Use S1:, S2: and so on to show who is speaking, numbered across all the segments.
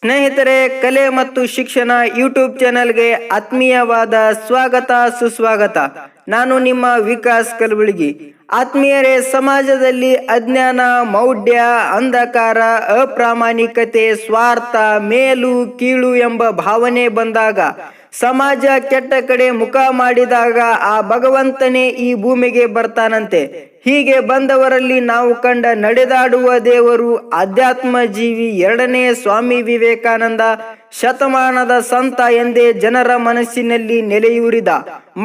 S1: ಸ್ನೇಹಿತರೆ, ಕಲೆ ಮತ್ತು ಶಿಕ್ಷಣ ಯೂಟ್ಯೂಬ್ ಚಾನೆಲ್ಗೆ ಆತ್ಮೀಯವಾದ ಸ್ವಾಗತ ಸುಸ್ವಾಗತ. ನಾನು ನಿಮ್ಮ ವಿಕಾಸ್ ಕಲಬುಳಗಿ. ಆತ್ಮೀಯರೇ, ಸಮಾಜದಲ್ಲಿ ಅಜ್ಞಾನ, ಮೌಢ್ಯ, ಅಂಧಕಾರ, ಅಪ್ರಾಮಾಣಿಕತೆ, ಸ್ವಾರ್ಥ, ಮೇಲು ಕೀಳು ಎಂಬ ಭಾವನೆ ಬಂದಾಗ, ಸಮಾಜ ಕೆಟ್ಟ ಕಡೆ ಮುಖ ಮಾಡಿದಾಗ ಆ ಭಗವಂತನೇ ಈ ಭೂಮಿಗೆ ಬರ್ತಾನಂತೆ. ಹೀಗೆ ಬಂದವರಲ್ಲಿ ನಾವು ಕಂಡ ನಡೆದಾಡುವ ದೇವರು ಆಧ್ಯಾತ್ಮ ಜೀವಿ ಎರಡನೇ ಸ್ವಾಮಿ ವಿವೇಕಾನಂದ, ಶತಮಾನದ ಸಂತ ಎಂದೇ ಜನರ ಮನಸ್ಸಿನಲ್ಲಿ ನೆಲೆಯೂರಿದ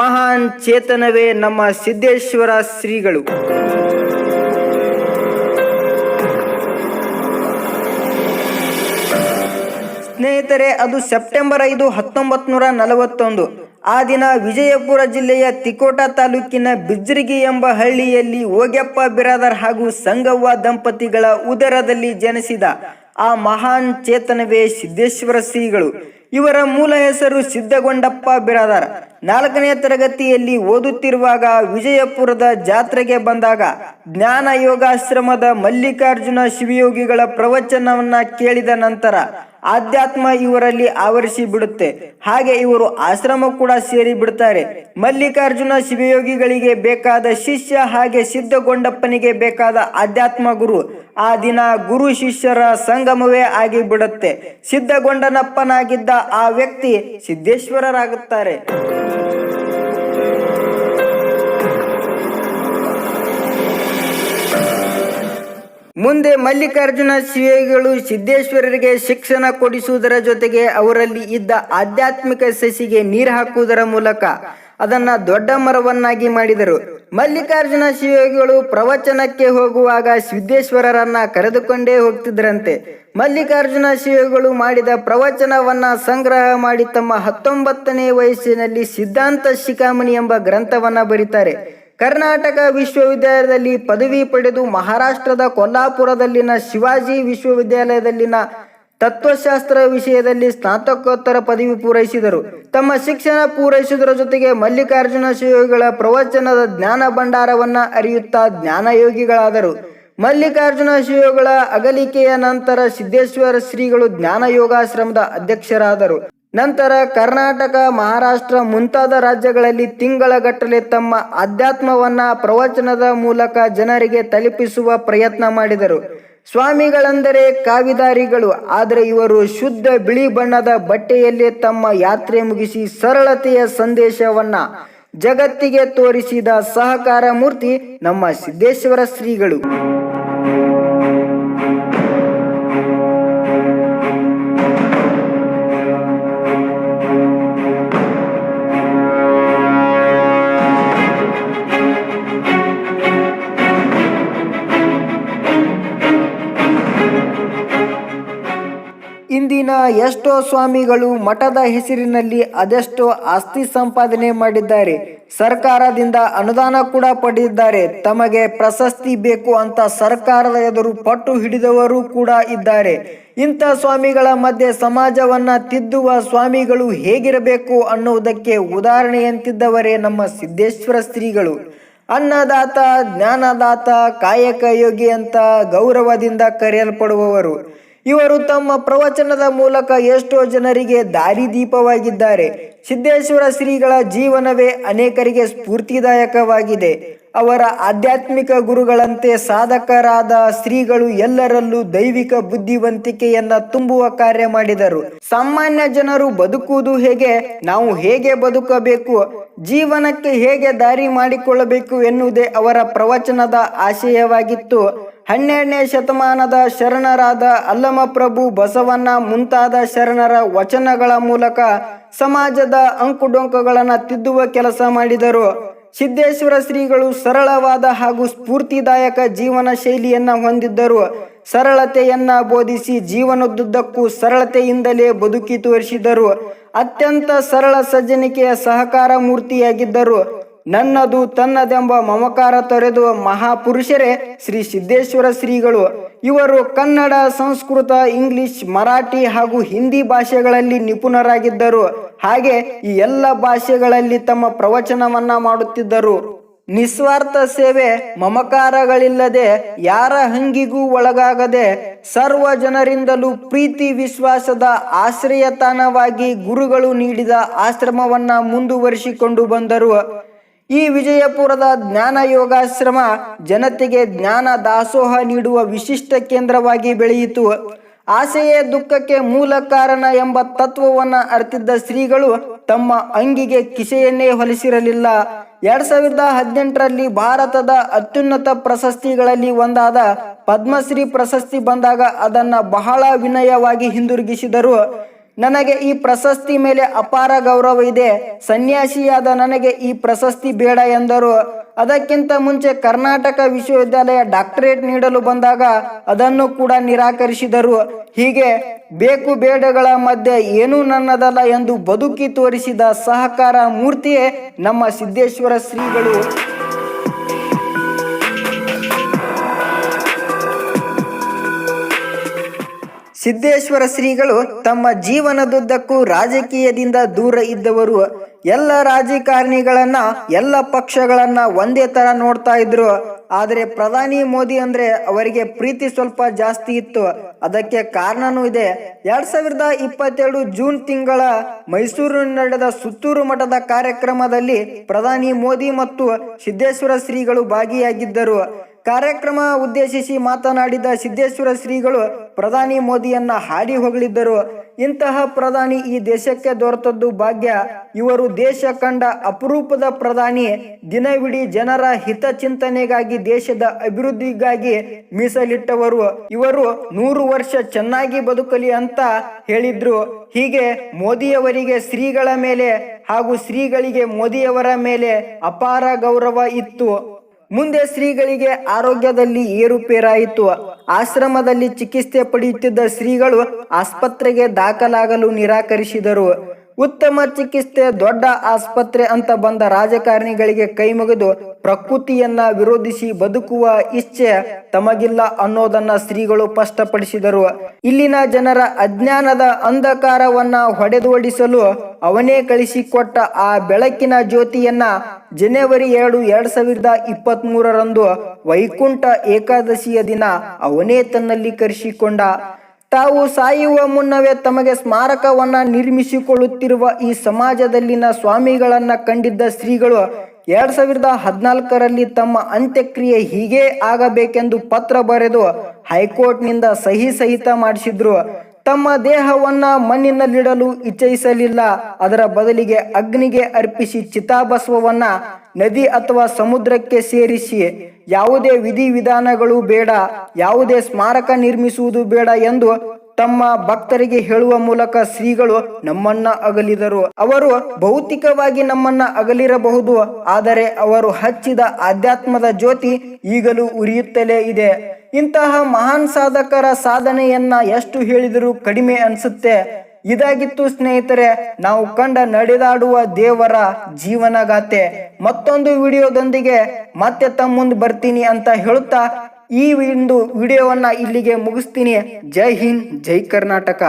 S1: ಮಹಾನ್ ಚೇತನವೇ ನಮ್ಮ ಸಿದ್ದೇಶ್ವರ ಶ್ರೀಗಳು. ಸ್ನೇಹಿತರೆ, ಅದು ಸೆಪ್ಟೆಂಬರ್ 5, 1941. ಆ ದಿನ ವಿಜಯಪುರ ಜಿಲ್ಲೆಯ ತಿಕೋಟ ತಾಲೂಕಿನ ಬಿಜ್ರಗಿ ಎಂಬ ಹಳ್ಳಿಯಲ್ಲಿ ಓಗ್ಯಪ್ಪ ಬಿರಾದರ್ ಹಾಗೂ ಸಂಗವ್ವ ದಂಪತಿಗಳ ಉದರದಲ್ಲಿ ಜನಿಸಿದ ಆ ಮಹಾನ್ ಚೇತನವೇ ಸಿದ್ದೇಶ್ವರ ಶ್ರೀಗಳು. ಇವರ ಮೂಲ ಹೆಸರು ಸಿದ್ದಗೊಂಡಪ್ಪ ಬಿರಾದರ್. 4ನೇ ತರಗತಿಯಲ್ಲಿ ಓದುತ್ತಿರುವಾಗ ವಿಜಯಪುರದ ಜಾತ್ರೆಗೆ ಬಂದಾಗ ಜ್ಞಾನ ಯೋಗಾಶ್ರಮದ ಮಲ್ಲಿಕಾರ್ಜುನ ಶಿವಯೋಗಿಗಳ ಪ್ರವಚನವನ್ನ ಕೇಳಿದ ನಂತರ ಆಧ್ಯಾತ್ಮ ಇವರಲ್ಲಿ ಆವರಿಸಿ ಬಿಡುತ್ತೆ. ಹಾಗೆ ಇವರು ಆಶ್ರಮ ಕೂಡ ಸೇರಿ ಬಿಡ್ತಾರೆ. ಮಲ್ಲಿಕಾರ್ಜುನ ಶಿವಯೋಗಿಗಳಿಗೆ ಬೇಕಾದ ಶಿಷ್ಯ, ಹಾಗೆ ಸಿದ್ದಗೊಂಡಪ್ಪನಿಗೆ ಬೇಕಾದ ಆಧ್ಯಾತ್ಮ ಗುರು. ಆ ದಿನ ಗುರು ಶಿಷ್ಯರ ಸಂಗಮವೇ ಆಗಿ ಬಿಡುತ್ತೆ. ಸಿದ್ದಗೊಂಡನಪ್ಪನಾಗಿದ್ದ ಆ ವ್ಯಕ್ತಿ ಸಿದ್ದೇಶ್ವರರಾಗುತ್ತಾರೆ. ಮುಂದೆ ಮಲ್ಲಿಕಾರ್ಜುನ ಶಿವಯೋಗಿಗಳು ಸಿದ್ದೇಶ್ವರರಿಗೆ ಶಿಕ್ಷಣ ಕೊಡಿಸುವುದರ ಜೊತೆಗೆ ಅವರಲ್ಲಿ ಇದ್ದ ಆಧ್ಯಾತ್ಮಿಕ ಸಸಿಗೆ ನೀರು ಹಾಕುವುದರ ಮೂಲಕ ಅದನ್ನ ದೊಡ್ಡ ಮರವನ್ನಾಗಿ ಮಾಡಿದರು. ಮಲ್ಲಿಕಾರ್ಜುನ ಶಿವಯೋಗಿಗಳು ಪ್ರವಚನಕ್ಕೆ ಹೋಗುವಾಗ ಸಿದ್ದೇಶ್ವರರನ್ನ ಕರೆದುಕೊಂಡೇ ಹೋಗ್ತಿದ್ರಂತೆ. ಮಲ್ಲಿಕಾರ್ಜುನ ಶಿವಯೋಗಿಗಳು ಮಾಡಿದ ಪ್ರವಚನವನ್ನ ಸಂಗ್ರಹ ಮಾಡಿ ತಮ್ಮ 19ನೇ ವಯಸ್ಸಿನಲ್ಲಿ ಸಿದ್ಧಾಂತ ಶಿಖಾಮಣಿ ಎಂಬ ಗ್ರಂಥವನ್ನ ಬರೀತಾರೆ. ಕರ್ನಾಟಕ ವಿಶ್ವವಿದ್ಯಾಲಯದಲ್ಲಿ ಪದವಿ ಪಡೆದು ಮಹಾರಾಷ್ಟ್ರದ ಕೊಲ್ಲಾಪುರದಲ್ಲಿನ ಶಿವಾಜಿ ವಿಶ್ವವಿದ್ಯಾಲಯದಲ್ಲಿನ ತತ್ವಶಾಸ್ತ್ರ ವಿಷಯದಲ್ಲಿ ಸ್ನಾತಕೋತ್ತರ ಪದವಿ ಪೂರೈಸಿದರು. ತಮ್ಮ ಶಿಕ್ಷಣ ಪೂರೈಸುವುದರ ಜೊತೆಗೆ ಮಲ್ಲಿಕಾರ್ಜುನ ಶಿವಯೋಗಿಗಳ ಪ್ರವಚನದ ಜ್ಞಾನ ಭಂಡಾರವನ್ನ ಅರಿಯುತ್ತಾ ಜ್ಞಾನಯೋಗಿಗಳಾದರು. ಮಲ್ಲಿಕಾರ್ಜುನ ಶಿವಯೋಗಿಗಳ ಅಗಲಿಕೆಯ ನಂತರ ಸಿದ್ದೇಶ್ವರ ಶ್ರೀಗಳು ಜ್ಞಾನ ಯೋಗಾಶ್ರಮದ ಅಧ್ಯಕ್ಷರಾದರು. ನಂತರ ಕರ್ನಾಟಕ, ಮಹಾರಾಷ್ಟ್ರ ಮುಂತಾದ ರಾಜ್ಯಗಳಲ್ಲಿ ತಿಂಗಳಗಟ್ಟಲೆ ತಮ್ಮ ಅಧ್ಯಾತ್ಮವನ್ನ ಪ್ರವಚನದ ಮೂಲಕ ಜನರಿಗೆ ತಲುಪಿಸುವ ಪ್ರಯತ್ನ ಮಾಡಿದರು. ಸ್ವಾಮಿಗಳೆಂದರೆ ಕಾವಿದಾರಿಗಳು, ಆದರೆ ಇವರು ಶುದ್ಧ ಬಿಳಿ ಬಣ್ಣದ ಬಟ್ಟೆಯಲ್ಲಿ ತಮ್ಮ ಯಾತ್ರೆ ಮುಗಿಸಿ ಸರಳತೆಯ ಸಂದೇಶವನ್ನ ಜಗತ್ತಿಗೆ ತೋರಿಸಿದ ಸಹಕಾರ ಮೂರ್ತಿ ನಮ್ಮ ಸಿದ್ದೇಶ್ವರ ಶ್ರೀಗಳು. ಇಂದಿನ ಎಷ್ಟೋ ಸ್ವಾಮಿಗಳು ಮಠದ ಹೆಸರಿನಲ್ಲಿ ಅದೆಷ್ಟೋ ಆಸ್ತಿ ಸಂಪಾದನೆ ಮಾಡಿದ್ದಾರೆ. ಸರ್ಕಾರದಿಂದ ಅನುದಾನ ಕೂಡ ಪಡೆದಿದ್ದಾರೆ. ತಮಗೆ ಪ್ರಶಸ್ತಿ ಬೇಕು ಅಂತ ಸರ್ಕಾರದ ಎದುರು ಪಟ್ಟು ಹಿಡಿದವರು ಕೂಡ ಇದ್ದಾರೆ. ಇಂಥ ಸ್ವಾಮಿಗಳ ಮಧ್ಯೆ ಸಮಾಜವನ್ನ ತಿದ್ದುವ ಸ್ವಾಮಿಗಳು ಹೇಗಿರಬೇಕು ಅನ್ನುವುದಕ್ಕೆ ಉದಾಹರಣೆಯಂತಿದ್ದವರೇ ನಮ್ಮ ಸಿದ್ದೇಶ್ವರ ಶ್ರೀಗಳು. ಅನ್ನದಾತ, ಜ್ಞಾನದಾತ, ಕಾಯಕ ಯೋಗಿ ಅಂತ ಗೌರವದಿಂದ ಕರೆಯಲ್ಪಡುವವರು. ಇವರು ತಮ್ಮ ಪ್ರವಚನದ ಮೂಲಕ ಎಷ್ಟೋ ಜನರಿಗೆ ದಾರಿದೀಪವಾಗಿದ್ದಾರೆ. ಸಿದ್ದೇಶ್ವರ ಶ್ರೀಗಳ ಜೀವನವೇ ಅನೇಕರಿಗೆ ಸ್ಫೂರ್ತಿದಾಯಕವಾಗಿದೆ. ಅವರ ಆಧ್ಯಾತ್ಮಿಕ ಗುರುಗಳಂತೆ ಸಾಧಕರಾದ ಶ್ರೀಗಳು ಎಲ್ಲರಲ್ಲೂ ದೈವಿಕ ಬುದ್ಧಿವಂತಿಕೆಯನ್ನ ತುಂಬುವ ಕಾರ್ಯ ಮಾಡಿದರು. ಸಾಮಾನ್ಯ ಜನರು ಬದುಕುವುದು ಹೇಗೆ, ನಾವು ಹೇಗೆ ಬದುಕಬೇಕು, ಜೀವನಕ್ಕೆ ಹೇಗೆ ದಾರಿ ಮಾಡಿಕೊಳ್ಳಬೇಕು ಎನ್ನುವುದೇ ಅವರ ಪ್ರವಚನದ ಆಶಯವಾಗಿತ್ತು. 12ನೇ ಶತಮಾನದ ಶರಣರಾದ ಅಲ್ಲಮಪ್ರಭು, ಬಸವಣ್ಣ ಮುಂತಾದ ಶರಣರ ವಚನಗಳ ಮೂಲಕ ಸಮಾಜದ ಅಂಕುಡೊಂಕುಗಳನ್ನು ತಿದ್ದುವ ಕೆಲಸ ಮಾಡಿದರು. ಸಿದ್ದೇಶ್ವರ ಶ್ರೀಗಳು ಸರಳವಾದ ಹಾಗೂ ಸ್ಫೂರ್ತಿದಾಯಕ ಜೀವನ ಶೈಲಿಯನ್ನ ಹೊಂದಿದ್ದರು. ಸರಳತೆಯನ್ನ ಬೋಧಿಸಿ ಜೀವನದುದ್ದಕ್ಕೂ ಸರಳತೆಯಿಂದಲೇ ಬದುಕಿ ತೋರಿಸಿದರು. ಅತ್ಯಂತ ಸರಳ ಸಜ್ಜನಿಕೆಯ ಸಹಕಾರ ಮೂರ್ತಿಯಾಗಿದ್ದರು. ನನ್ನದು ತನ್ನದೆಂಬ ಮಮಕಾರ ತೊರೆದು ಮಹಾಪುರುಷರೇ ಶ್ರೀ ಸಿದ್ದೇಶ್ವರ ಶ್ರೀಗಳು. ಇವರು ಕನ್ನಡ, ಸಂಸ್ಕೃತ, ಇಂಗ್ಲಿಷ್, ಮರಾಠಿ ಹಾಗೂ ಹಿಂದಿ ಭಾಷೆಗಳಲ್ಲಿ ನಿಪುಣರಾಗಿದ್ದರು. ಹಾಗೆ ಈ ಎಲ್ಲ ಭಾಷೆಗಳಲ್ಲಿ ತಮ್ಮ ಪ್ರವಚನವನ್ನ ಮಾಡುತ್ತಿದ್ದರು. ನಿಸ್ವಾರ್ಥ ಸೇವೆ, ಮಮಕಾರಗಳಿಲ್ಲದೆ ಯಾರ ಹಂಗಿಗೂ ಒಳಗಾಗದೆ ಸರ್ವ ಜನರಿಂದಲೂ ಪ್ರೀತಿ ವಿಶ್ವಾಸದ ಆಶ್ರಯತಾಣವಾಗಿ ಗುರುಗಳು ನೀಡಿದ ಆಶ್ರಮವನ್ನ ಮುಂದುವರಿಸಿಕೊಂಡು ಬಂದರು. ಈ ವಿಜಯಪುರದ ಜ್ಞಾನ ಯೋಗಾಶ್ರಮ ಜನತೆಗೆ ಜ್ಞಾನ ದಾಸೋಹ ನೀಡುವ ವಿಶಿಷ್ಟ ಕೇಂದ್ರವಾಗಿ ಬೆಳೆಯಿತು. ಆಸೆಯೇ ದುಃಖಕ್ಕೆ ಮೂಲ ಕಾರಣ ಎಂಬ ತತ್ವವನ್ನ ಅರಿತಿದ್ದ ಶ್ರೀಗಳು ತಮ್ಮ ಅಂಗಿಗೆ ಕಿಸೆಯನ್ನೇ ಹೊಲಿಸಿರಲಿಲ್ಲ. 2018ರಲ್ಲಿ ಭಾರತದ ಅತ್ಯುನ್ನತ ಪ್ರಶಸ್ತಿಗಳಲ್ಲಿ ಒಂದಾದ ಪದ್ಮಶ್ರೀ ಪ್ರಶಸ್ತಿ ಬಂದಾಗ ಅದನ್ನ ಬಹಳ ವಿನಯವಾಗಿ ಹಿಂದಿರುಗಿಸಿದರು. ನನಗೆ ಈ ಪ್ರಶಸ್ತಿ ಮೇಲೆ ಅಪಾರ ಗೌರವ ಇದೆ, ಸನ್ಯಾಸಿಯಾದ ನನಗೆ ಈ ಪ್ರಶಸ್ತಿ ಬೇಡ ಎಂದರು. ಅದಕ್ಕಿಂತ ಮುಂಚೆ ಕರ್ನಾಟಕ ವಿಶ್ವವಿದ್ಯಾಲಯ ಡಾಕ್ಟರೇಟ್ ನೀಡಲು ಬಂದಾಗ ಅದನ್ನು ಕೂಡ ನಿರಾಕರಿಸಿದರು. ಹೀಗೆ ಬೇಕು ಬೇಡಗಳ ಮಧ್ಯೆ ಏನೂ ನನ್ನದಲ್ಲ ಎಂದು ಬದುಕಿ ತೋರಿಸಿದ ಸಹಕಾರ ಮೂರ್ತಿಯೇ ನಮ್ಮ ಸಿದ್ದೇಶ್ವರ ಶ್ರೀಗಳು. ಸಿದ್ದೇಶ್ವರ ಶ್ರೀಗಳು ತಮ್ಮ ಜೀವನದುದ್ದಕ್ಕೂ ರಾಜಕೀಯದಿಂದ ದೂರ ಇದ್ದವರು. ಎಲ್ಲ ರಾಜಕಾರಣಿಗಳನ್ನ, ಎಲ್ಲ ಪಕ್ಷಗಳನ್ನ ಒಂದೇ ತರ ನೋಡ್ತಾ ಇದ್ರು. ಆದರೆ ಪ್ರಧಾನಿ ಮೋದಿ ಅಂದ್ರೆ ಅವರಿಗೆ ಪ್ರೀತಿ ಸ್ವಲ್ಪ ಜಾಸ್ತಿ ಇತ್ತು. ಅದಕ್ಕೆ ಕಾರಣನೂ ಇದೆ. 2022 ಜೂನ್ ತಿಂಗಳ ಮೈಸೂರಿನಲ್ಲಿ ನಡೆದ ಸುತ್ತೂರು ಮಠದ ಕಾರ್ಯಕ್ರಮದಲ್ಲಿ ಪ್ರಧಾನಿ ಮೋದಿ ಮತ್ತು ಸಿದ್ದೇಶ್ವರ ಶ್ರೀಗಳು ಭಾಗಿಯಾಗಿದ್ದರು. ಕಾರ್ಯಕ್ರಮ ಉದ್ದೇಶಿಸಿ ಮಾತನಾಡಿದ ಸಿದ್ದೇಶ್ವರ ಶ್ರೀಗಳು ಪ್ರಧಾನಿ ಮೋದಿಯನ್ನ ಹಾಡಿ ಹೊಗಳಿದ್ದರು. ಇಂತಹ ಪ್ರಧಾನಿ ಈ ದೇಶಕ್ಕೆ ದೊರೆತದ್ದು ಭಾಗ್ಯ. ಇವರು ದೇಶ ಕಂಡ ಅಪರೂಪದ ಪ್ರಧಾನಿ. ದಿನವಿಡೀ ಜನರ ಹಿತಚಿಂತನೆಗಾಗಿ, ದೇಶದ ಅಭಿವೃದ್ಧಿಗಾಗಿ ಮೀಸಲಿಟ್ಟವರು. ಇವರು 100 ವರ್ಷ ಚೆನ್ನಾಗಿ ಬದುಕಲಿ ಅಂತ ಹೇಳಿದ್ರು. ಹೀಗೆ ಮೋದಿಯವರಿಗೆ ಶ್ರೀಗಳ ಮೇಲೆ ಹಾಗೂ ಶ್ರೀಗಳಿಗೆ ಮೋದಿಯವರ ಮೇಲೆ ಅಪಾರ ಗೌರವ ಇತ್ತು. ಮುಂದೆ ಶ್ರೀಗಳಿಗೆ ಆರೋಗ್ಯದಲ್ಲಿ ಏರುಪೇರಾಯಿತು. ಆಶ್ರಮದಲ್ಲಿ ಚಿಕಿತ್ಸೆ ಪಡೆಯುತ್ತಿದ್ದ ಶ್ರೀಗಳು ಆಸ್ಪತ್ರೆಗೆ ದಾಖಲಾಗಲು ನಿರಾಕರಿಸಿದರು. ಉತ್ತಮ ಚಿಕಿತ್ಸೆ, ದೊಡ್ಡ ಆಸ್ಪತ್ರೆ ಅಂತ ಬಂದ ರಾಜಕಾರಣಿಗಳಿಗೆ ಕೈಮುಗಿದು ಪ್ರಕೃತಿಯನ್ನ ವಿರೋಧಿಸಿ ಬದುಕುವ ಇಚ್ಛೆ ತಮಗಿಲ್ಲ ಅನ್ನೋದನ್ನ ಶ್ರೀಗಳು ಸ್ಪಷ್ಟಪಡಿಸಿದರು. ಇಲ್ಲಿನ ಜನರ ಅಜ್ಞಾನದ ಅಂಧಕಾರವನ್ನ ಹೊಡೆದೋಡಿಸಲು ಅವನೇ ಕಳಿಸಿಕೊಟ್ಟ ಆ ಬೆಳಕಿನ ಜ್ಯೋತಿಯನ್ನ ಜನವರಿ 2, 2023ರಂದು ವೈಕುಂಠ ಏಕಾದಶಿಯ ದಿನ ಅವನೇ ತನ್ನಲ್ಲಿ ಕರೆಸಿಕೊಂಡ. ತಾವು ಸಾಯುವ ಮುನ್ನವೇ ತಮಗೆ ಸ್ಮಾರಕವನ್ನ ನಿರ್ಮಿಸಿಕೊಳ್ಳುತ್ತಿರುವ ಈ ಸಮಾಜದಲ್ಲಿನ ಸ್ವಾಮಿಗಳನ್ನ ಕಂಡಿದ್ದ ಶ್ರೀಗಳು 2014ರಲ್ಲಿ ತಮ್ಮ ಅಂತ್ಯಕ್ರಿಯೆ ಹೀಗೆ ಆಗಬೇಕೆಂದು ಪತ್ರ ಬರೆದು ಹೈಕೋರ್ಟ್ನಿಂದ ಸಹಿ ಸಹಿತ ಮಾಡಿಸಿದ್ರು. ತಮ್ಮ ದೇಹವನ್ನ ಮಣ್ಣಿನಲ್ಲಿಡಲು ಇಚ್ಛಿಸಲಿಲ್ಲ. ಅದರ ಬದಲಿಗೆ ಅಗ್ನಿಗೆ ಅರ್ಪಿಸಿ ಚಿತಾಭಸ್ವವನ್ನ ನದಿ ಅಥವಾ ಸಮುದ್ರಕ್ಕೆ ಸೇರಿಸಿ, ಯಾವುದೇ ವಿಧಿವಿಧಾನಗಳು ಬೇಡ, ಯಾವುದೇ ಸ್ಮಾರಕ ನಿರ್ಮಿಸುವುದು ಬೇಡ ಎಂದು ತಮ್ಮ ಭಕ್ತರಿಗೆ ಹೇಳುವ ಮೂಲಕ ಶ್ರೀಗಳು ನಮ್ಮನ್ನ ಅಗಲಿದರು. ಅವರು ಭೌತಿಕವಾಗಿ ನಮ್ಮನ್ನ ಅಗಲಿರಬಹುದು, ಆದರೆ ಅವರು ಹಚ್ಚಿದ ಆಧ್ಯಾತ್ಮದ ಜ್ಯೋತಿ ಈಗಲೂ ಉರಿಯುತ್ತಲೇ ಇದೆ. ಇಂತಹ ಮಹಾನ್ ಸಾಧಕರ ಸಾಧನೆಯನ್ನ ಎಷ್ಟು ಹೇಳಿದರೂ ಕಡಿಮೆ ಅನ್ಸುತ್ತೆ. ಇದಾಗಿತ್ತು ಸ್ನೇಹಿತರೆ ನಾವು ಕಂಡ ನಡೆದಾಡುವ ದೇವರ ಜೀವನಗಾಥೆ. ಮತ್ತೊಂದು ವಿಡಿಯೋದೊಂದಿಗೆ ಮತ್ತೆ ತಮ್ಮ ಮುಂದೆ ಬರ್ತೀನಿ ಅಂತ ಹೇಳುತ್ತಾ ಈ ಒಂದು ವಿಡಿಯೋವನ್ನ ಇಲ್ಲಿಗೆ ಮುಗಿಸ್ತೀನಿ. ಜೈ ಹಿಂದ್, ಜೈ ಕರ್ನಾಟಕ.